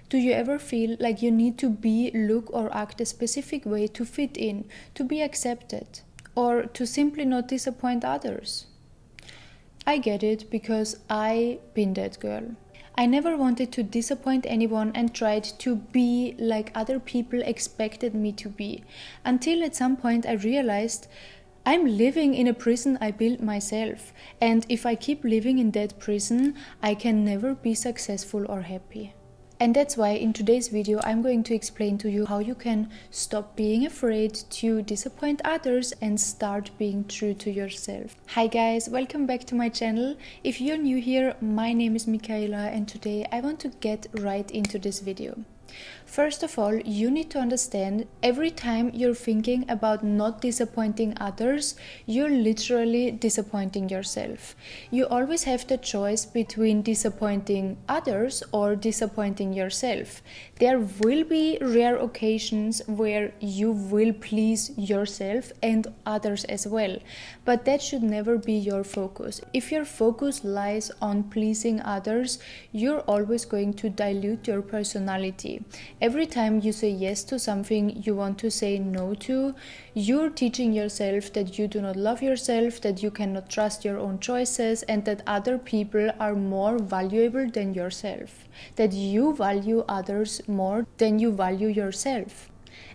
Do you ever feel like you need to be, look, or act a specific way to fit in, to be accepted, or to simply not disappoint others? I get it because I've been that girl. I never wanted to disappoint anyone and tried to be like other people expected me to be, until at some point I realized I'm living in a prison I built myself, and if I keep living in that prison, I can never be successful or happy. And that's why in today's video I'm going to explain to you how you can stop being afraid to disappoint others and start being true to yourself. Hi guys, welcome back to my channel. If you're new here, my name is Michaela and today I want to get right into this video. First of all, you need to understand every time you're thinking about not disappointing others, you're literally disappointing yourself. You always have the choice between disappointing others or disappointing yourself. There will be rare occasions where you will please yourself and others as well, but that should never be your focus. If your focus lies on pleasing others, you're always going to dilute your personality. Every time you say yes to something you want to say no to, you're teaching yourself that you do not love yourself, that you cannot trust your own choices, and that other people are more valuable than yourself, that you value others more than you value yourself.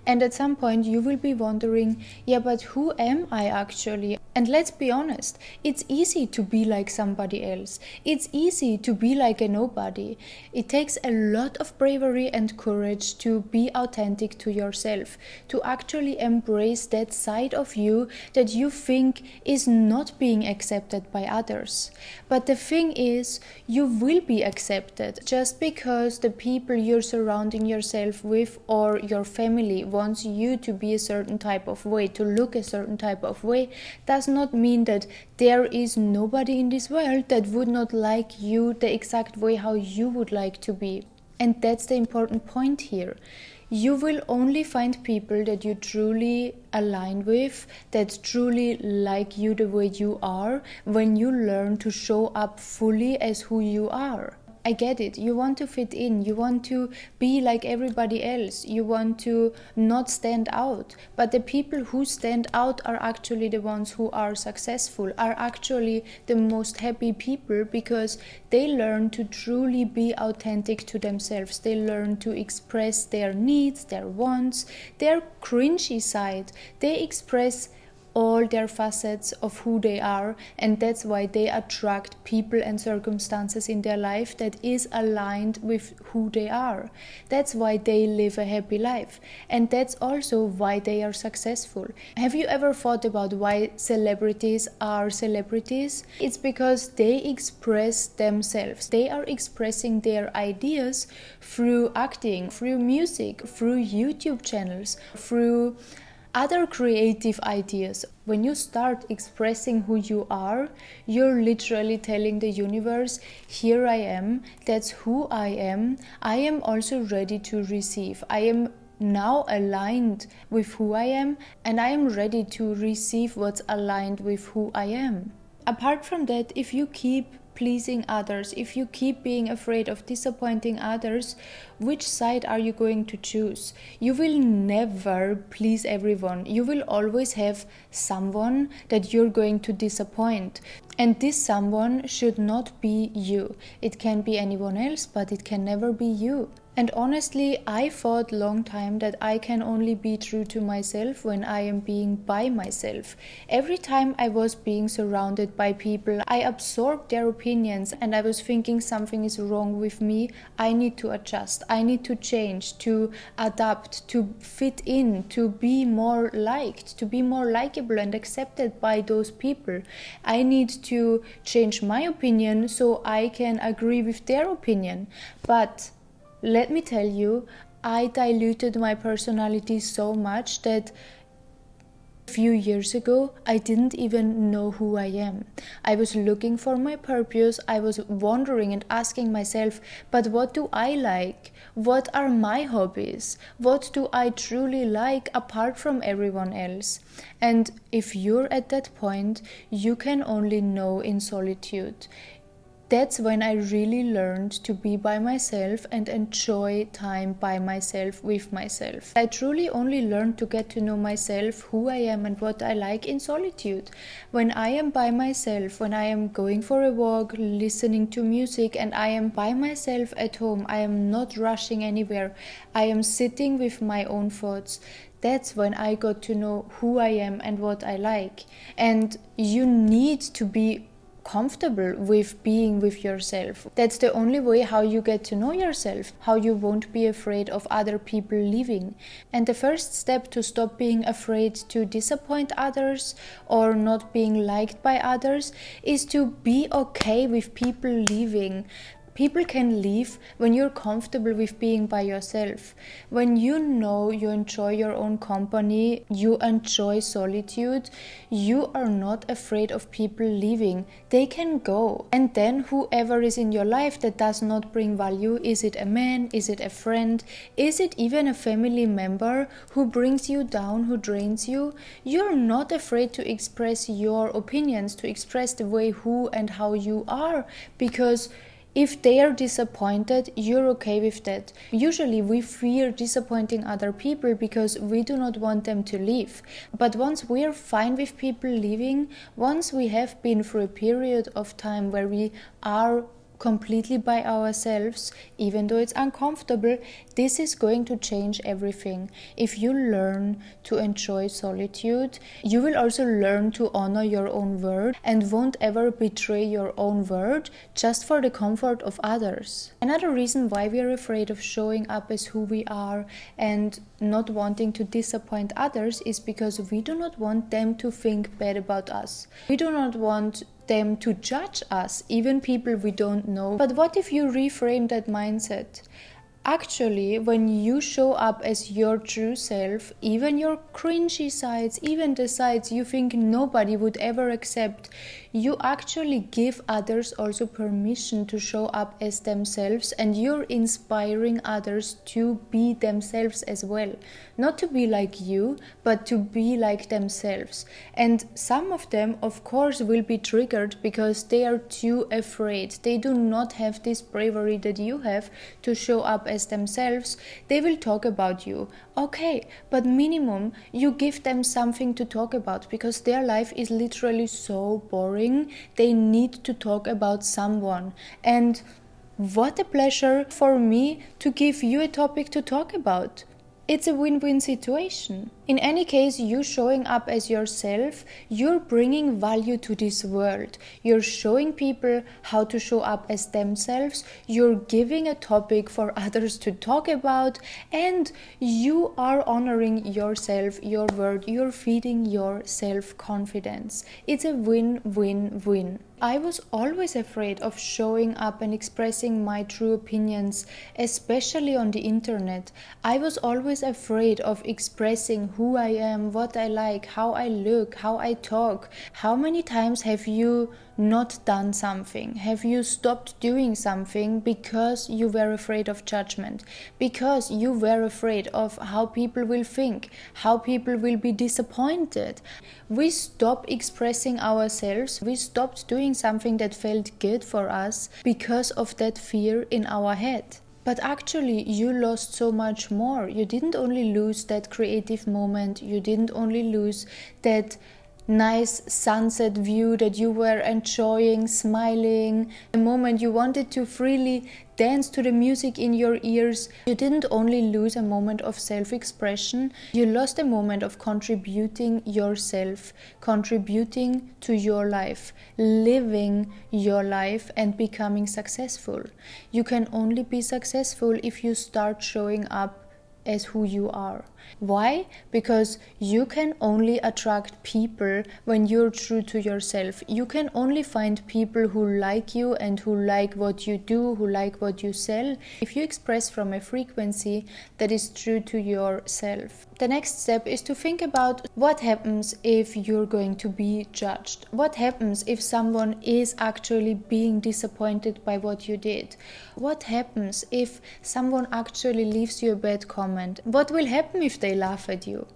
And at some point you will be wondering, yeah, but who am I actually? And let's be honest, it's easy to be like somebody else. It's easy to be like a nobody. It takes a lot of bravery and courage to be authentic to yourself, to actually embrace that side of you that you think is not being accepted by others. But the thing is, you will be accepted just because the people you're surrounding yourself with or your family wants you to be a certain type of way, to look a certain type of way, does not mean that there is nobody in this world that would not like you the exact way how you would like to be. And that's the important point here. You will only find people that you truly align with, that truly like you the way you are, when you learn to show up fully as who you are. I get it. You want to fit in. You want to be like everybody else. You want to not stand out. But the people who stand out are actually the ones who are successful, are actually the most happy people because they learn to truly be authentic to themselves. They learn to express their needs, their wants, their cringy side. They express all their facets of who they are, and that's why they attract people and circumstances in their life that is aligned with who they are. That's why they live a happy life, and that's also why they are successful. Have you ever thought about why celebrities are celebrities? It's because they express themselves. They are expressing their ideas through acting, through music, through YouTube channels, through other creative ideas. When you start expressing who you are, you're literally telling the universe, here I am, that's who I am also ready to receive. I am now aligned with who I am, and I am ready to receive what's aligned with who I am. Apart from that, if you keep pleasing others, if you keep being afraid of disappointing others, which side are you going to choose? You will never please everyone. You will always have someone that you're going to disappoint. And this someone should not be you. It can be anyone else, but it can never be you. And honestly, I thought long time that I can only be true to myself when I am being by myself. Every time I was being surrounded by people, I absorbed their opinions and I was thinking something is wrong with me. I need to adjust, I need to change, to adapt, to fit in, to be more liked, to be more likable and accepted by those people. I need to change my opinion so I can agree with their opinion. But let me tell you, I diluted my personality so much that a few years ago, I didn't even know who I am. I was looking for my purpose. I was wondering and asking myself, but what do I like? What are my hobbies? What do I truly like apart from everyone else? And if you're at that point, you can only know in solitude. That's when I really learned to be by myself and enjoy time by myself with myself. I truly only learned to get to know myself, who I am and what I like in solitude. When I am by myself, when I am going for a walk, listening to music, and I am by myself at home, I am not rushing anywhere, I am sitting with my own thoughts. That's when I got to know who I am and what I like. And you need to be comfortable with being with yourself. That's the only way how you get to know yourself, how you won't be afraid of other people leaving. And the first step to stop being afraid to disappoint others or not being liked by others is to be okay with people leaving. People can leave when you're comfortable with being by yourself. When you know you enjoy your own company, you enjoy solitude, you are not afraid of people leaving. They can go. And then whoever is in your life that does not bring value, is it a man, is it a friend, is it even a family member who brings you down, who drains you, you're not afraid to express your opinions, to express the way who and how you are, because if they are disappointed, you're okay with that. Usually we fear disappointing other people because we do not want them to leave. But once we're fine with people leaving, once we have been through a period of time where we are completely by ourselves, even though it's uncomfortable, this is going to change everything. If you learn to enjoy solitude, you will also learn to honor your own word and won't ever betray your own word just for the comfort of others. Another reason why we are afraid of showing up as who we are and not wanting to disappoint others is because we do not want them to think bad about us. We do not want them to judge us, even people we don't know. But what if you reframe that mindset? Actually, when you show up as your true self, even your cringy sides, even the sides you think nobody would ever accept, you actually give others also permission to show up as themselves, and you're inspiring others to be themselves as well. Not to be like you, but to be like themselves. And some of them, of course, will be triggered because they are too afraid. They do not have this bravery that you have to show up as themselves. They will talk about you. Okay, but minimum you give them something to talk about, because their life is literally so boring. They need to talk about someone. And what a pleasure for me to give you a topic to talk about. It's a win-win situation. In any case, you showing up as yourself, you're bringing value to this world. You're showing people how to show up as themselves. You're giving a topic for others to talk about, and you are honoring yourself, your word. You're feeding your self-confidence. It's a win-win-win. I was always afraid of showing up and expressing my true opinions, especially on the internet. I was always afraid of expressing who I am, what I like, how I look, how I talk. How many times have you not done something? Have you stopped doing something because you were afraid of judgment? Because you were afraid of how people will think, how people will be disappointed? We stopped expressing ourselves. We stopped doing something that felt good for us because of that fear in our head. But actually, you lost so much more. You didn't only lose that creative moment. You didn't only lose that nice sunset view that you were enjoying, smiling, a moment you wanted to freely dance to the music in your ears. You didn't only lose a moment of self-expression, you lost a moment of contributing yourself, contributing to your life, living your life and becoming successful. You can only be successful if you start showing up as who you are. Why? Because you can only attract people when you're true to yourself. You can only find people who like you and who like what you do, who like what you sell, if you express from a frequency that is true to yourself. The next step is to think about what happens if you're going to be judged. What happens if someone is actually being disappointed by what you did? What happens if someone actually leaves you a bad comment? What will happen if they laugh at you?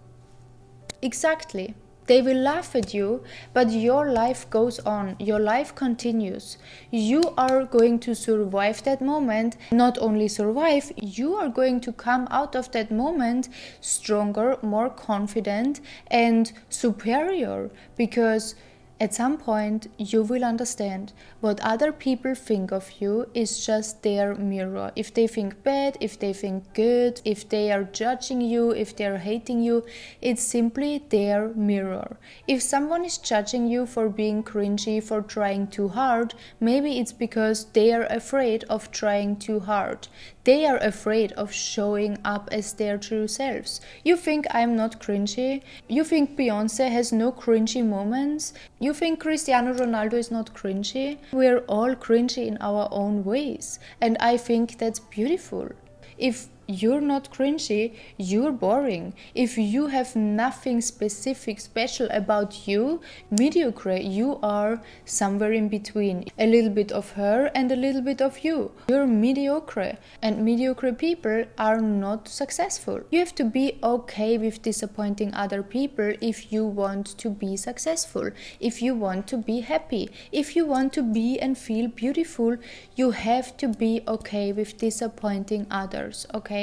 Exactly. They will laugh at you, but your life goes on. Your life continues. You are going to survive that moment. Not only survive, you are going to come out of that moment stronger, more confident, and superior, because at some point you will understand what other people think of you is just their mirror. If they think bad, if they think good, if they are judging you, if they are hating you, it's simply their mirror. If someone is judging you for being cringy, for trying too hard, maybe it's because they are afraid of trying too hard. They are afraid of showing up as their true selves. You think I'm not cringy? You think Beyonce has no cringy moments? You think Cristiano Ronaldo is not cringy? We're all cringy in our own ways, and I think that's beautiful. If you're not cringy, you're boring. If you have nothing specific, special about you, mediocre, you are somewhere in between. A little bit of her and a little bit of you. You're mediocre, and mediocre people are not successful. You have to be okay with disappointing other people if you want to be successful, if you want to be happy, if you want to be and feel beautiful. You have to be okay with disappointing others, okay?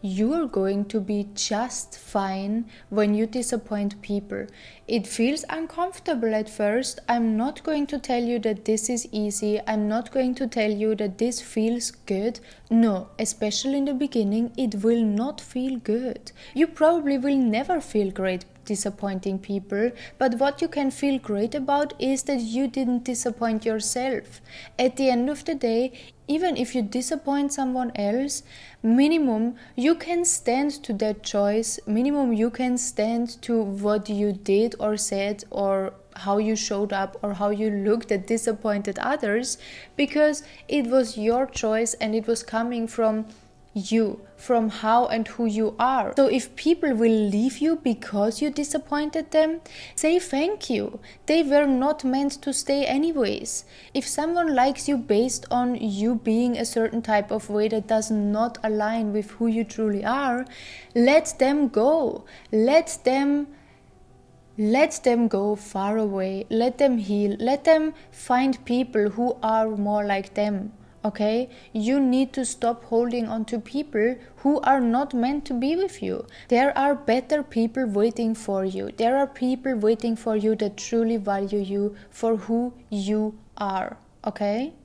You are going to be just fine when you disappoint people. It feels uncomfortable at first. I'm not going to tell you that this is easy. I'm not going to tell you that this feels good. No, especially in the beginning, it will not feel good. You probably will never feel great disappointing people, but what you can feel great about is that you didn't disappoint yourself. At the end of the day, even if you disappoint someone else, minimum you can stand to that choice, minimum you can stand to what you did or said or how you showed up or how you looked that disappointed others, because it was your choice and it was coming from you, from how and who you are. So if people will leave you because you disappointed them, say thank you. They were not meant to stay anyways. If someone likes you based on you being a certain type of way that does not align with who you truly are, let them go. Let them go far away. Let them heal. Let them find people who are more like them. Okay, you need to stop holding on to people who are not meant to be with you. There are better people waiting for you. There are people waiting for you that truly value you for who you are. Okay?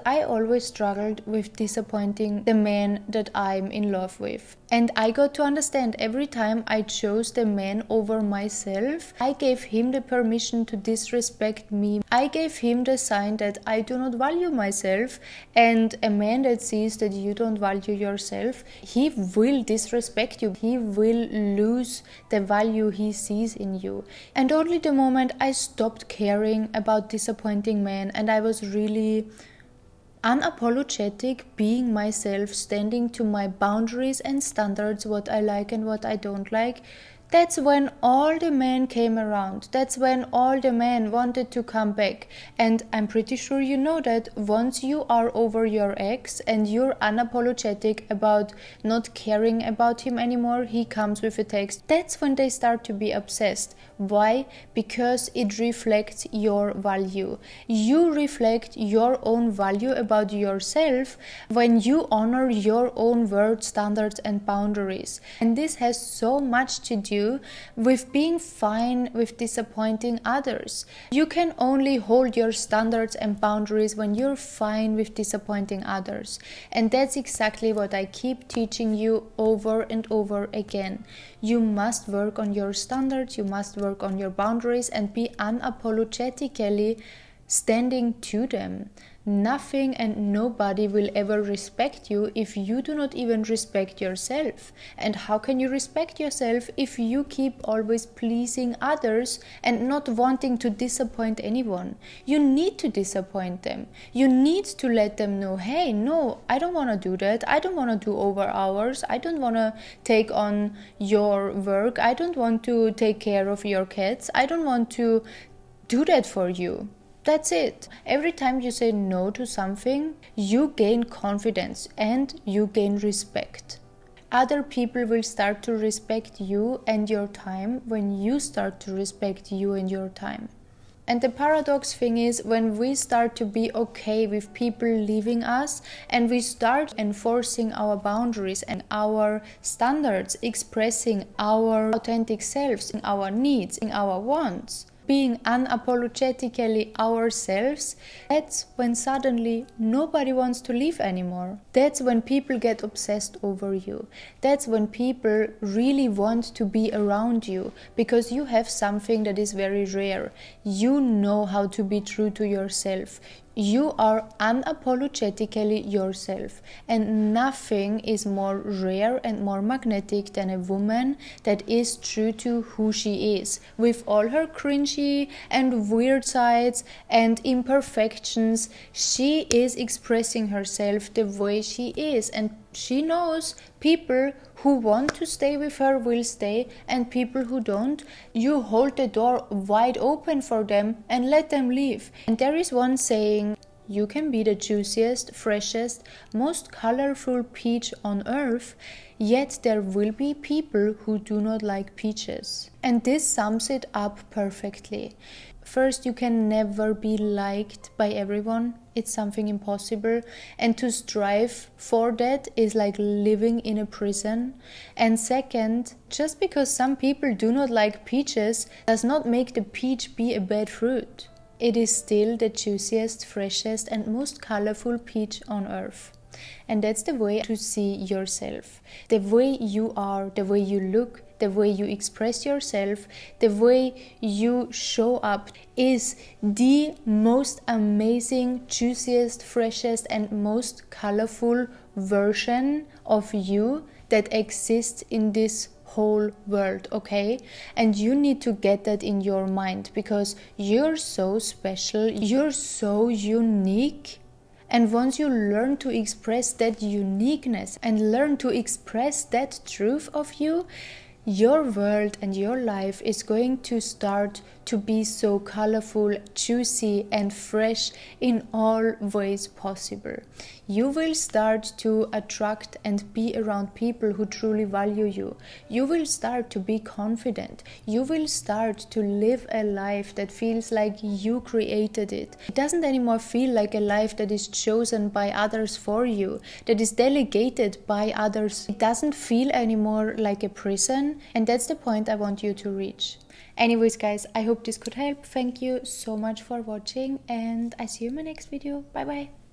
I always struggled with disappointing the man that I'm in love with. And I got to understand every time I chose the man over myself, I gave him the permission to disrespect me. I gave him the sign that I do not value myself, and a man that sees that you don't value yourself, he will disrespect you. He will lose the value he sees in you. And only the moment I stopped caring about disappointing men and I was really unapologetic, being myself, standing to my boundaries and standards, what I like and what I don't like, that's when all the men came around. That's when all the men wanted to come back. And I'm pretty sure you know that once you are over your ex and you're unapologetic about not caring about him anymore, he comes with a text. That's when they start to be obsessed. Why? Because it reflects your value. You reflect your own value about yourself when you honor your own word, standards and boundaries. And this has so much to do with being fine with disappointing others. You can only hold your standards and boundaries when you're fine with disappointing others. And that's exactly what I keep teaching you over and over again. You must work on your standards, you must work on your boundaries and be unapologetically standing to them. Nothing and nobody will ever respect you if you do not even respect yourself. And how can you respect yourself if you keep always pleasing others and not wanting to disappoint anyone? You need to disappoint them. You need to let them know, hey, no, I don't want to do that. I don't want to do over hours. I don't want to take on your work. I don't want to take care of your cats. I don't want to do that for you. That's it. Every time you say no to something, you gain confidence and you gain respect. Other people will start to respect you and your time when you start to respect you and your time. And the paradox thing is, when we start to be okay with people leaving us and we start enforcing our boundaries and our standards, expressing our authentic selves, in our needs, in our wants, being unapologetically ourselves, that's when suddenly nobody wants to leave anymore. That's when people get obsessed over you. That's when people really want to be around you, because you have something that is very rare. You know how to be true to yourself. You are unapologetically yourself, and nothing is more rare and more magnetic than a woman that is true to who she is, with all her cringy and weird sides and imperfections. She is expressing herself the way she is, and she knows people who want to stay with her will stay, and people who don't, you hold the door wide open for them and let them leave. And there is one saying, you can be the juiciest, freshest, most colorful peach on earth, yet there will be people who do not like peaches. And this sums it up perfectly. First, you can never be liked by everyone. It's something impossible. And to strive for that is like living in a prison. And second, just because some people do not like peaches does not make the peach be a bad fruit. It is still the juiciest, freshest, and most colorful peach on earth. And that's the way to see yourself. The way you are, the way you look, the way you express yourself, the way you show up is the most amazing, juiciest, freshest, and most colorful version of you that exists in this whole world, okay? And you need to get that in your mind, because you're so special, you're so unique. And once you learn to express that uniqueness and learn to express that truth of you, your world and your life is going to start to be so colorful, juicy, and fresh in all ways possible. You will start to attract and be around people who truly value you. You will start to be confident. You will start to live a life that feels like you created it. It doesn't anymore feel like a life that is chosen by others for you, that is delegated by others. It doesn't feel anymore like a prison, and that's the point I want you to reach. Anyways guys, I hope this could help. Thank you so much for watching, and I see you in my next video. Bye bye.